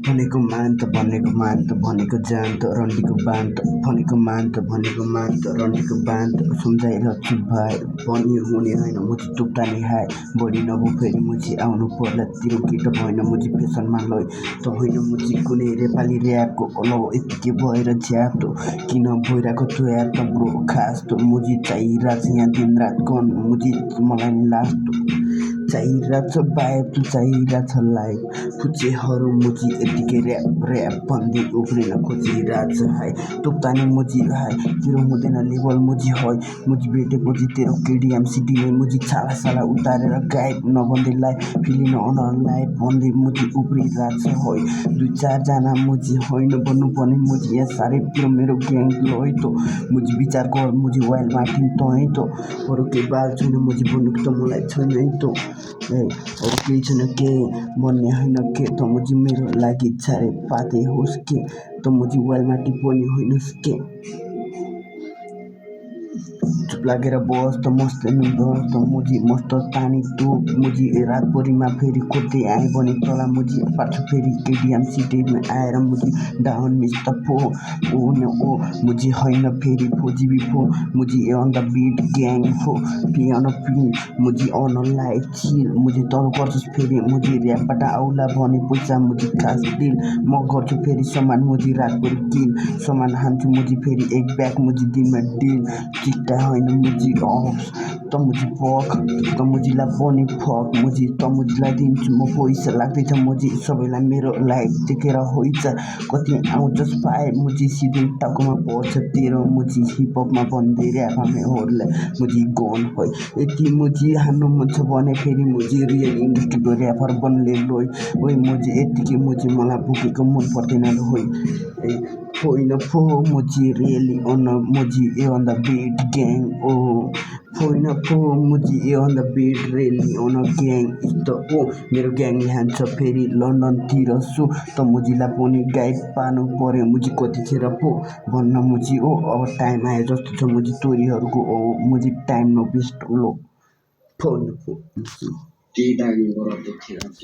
भनेको मान्त भनेको मान्त भनेको जान्त रन्डीको बान्त भनेको मान्त भनेको मान्त रन्डीको बान्त सम्झाएर चुप भए पनि हुने होइन मुजी टुप्टाने हाय बढी नभो फेरि मुजी आउनु पर्ला तिरो केटो भएन मुजी फेसनमा लै त होइन मुजी कुनै नेपाली ऱ्यापको लौ यत्तिकै भएर झ्याप्टो किन भइरहेको त्यो याद त ब्रो खास त मुजी चाहिरहेको छ यहाँ दिनरात गन मुजी मलाई लास्ट चाहिरहेछ बाइक तँ चाहिरहेछ लाइफ फुच्चेहरू मुजी यतिकै ऱ्याप भन्दै उफ्रिन खोजिरहेछ हाय टोक्तानी मुजी हाय तेरो हुँदैन लेभल मुजी है मुजी भेटेपछि तेरो केडिएम सिटीमै मुजी छाला उतारेर गायब नभन्दै लाइफ फिलिङ अन लाइफ भन्दै मुजी उफ्रिरहेछ है 2-4 जना मुजी होइन भन्नुपर्ने मुजी यहाँ साह्रै पिरो मेरो ग्याङ लै त मुजी विचार गर मुजी वाइल्ड मार्टिन तँ त अरू केही बाल छैन मुजी भन्नुको त मलाई छैन है त अरू केही छैन के भन्ने होइन के त मुजी मेरो लागि छारे पाते होस् के त मुजी वाइल्ड मार्टिन पनि होइनस् के चुप लागेर बस त मस्त बस त मुजी मस्त तानी टोक मुजी रातभरिमा फेरि खोज्दै आएँ भने तँलाई मुजी पार्छु फेरि केडिएम सिटीमा आएर मुजी डाउन मिस त फो ओ न ओ मुजी होइन फेरि फोजिबी फो मुजी अन द बिट ग्याङ फो पी अन पी मुजी अन लाइफ चिल मुजी तल गर्छस् फेरि मुजी ऱ्यापबाट आउला भने पैसा मुजी खास डिल म गर्छु फेरि सामान मुजी रातभरि किल सामान हान्छु मुजी फेरि एक ब्याग मुजी दिनमा डिल चिट्टा होइन मुजी अफ त मुजी फक त मुजीलाई पनि फक मुजी त मुजीलाई दिन्छु म पैसा लाग्दैछ मुजी सबैलाई मेरो लाइफ देखेर होइछ कति आउँछस् पाए मुजी सिधै टाउकोमा पर्छ तेरो मुजी हिपहपमा भन्दै ऱ्याप हामीहरूलाई मुजी गन है यति मुजी हान्नु मन छ भने फेरि मुजी रियल इन्डस्ट्रीको ऱ्यापर बन्ने लोइ ओइ मुजी यतिकै मुजी मलाई बोकेको मन पर्दैन होइ होइन फो मुजी रियली अन मुजी ए अन द बिट ग्याङ ओ होइन फो मुजी ए on the beat really on gang त ओ मेरो ग्याङले हान्छ फेरि लन्डनतिर सो त मुजीलाई पनि गाइड पार्नु पर्यो मुजी कतिखेर पो भन्न मुजी ओ अब टाइम आयो जस्तो छ मुजी तोरीहरूको ओ मुजी टाइम नवेस्ट लो फोन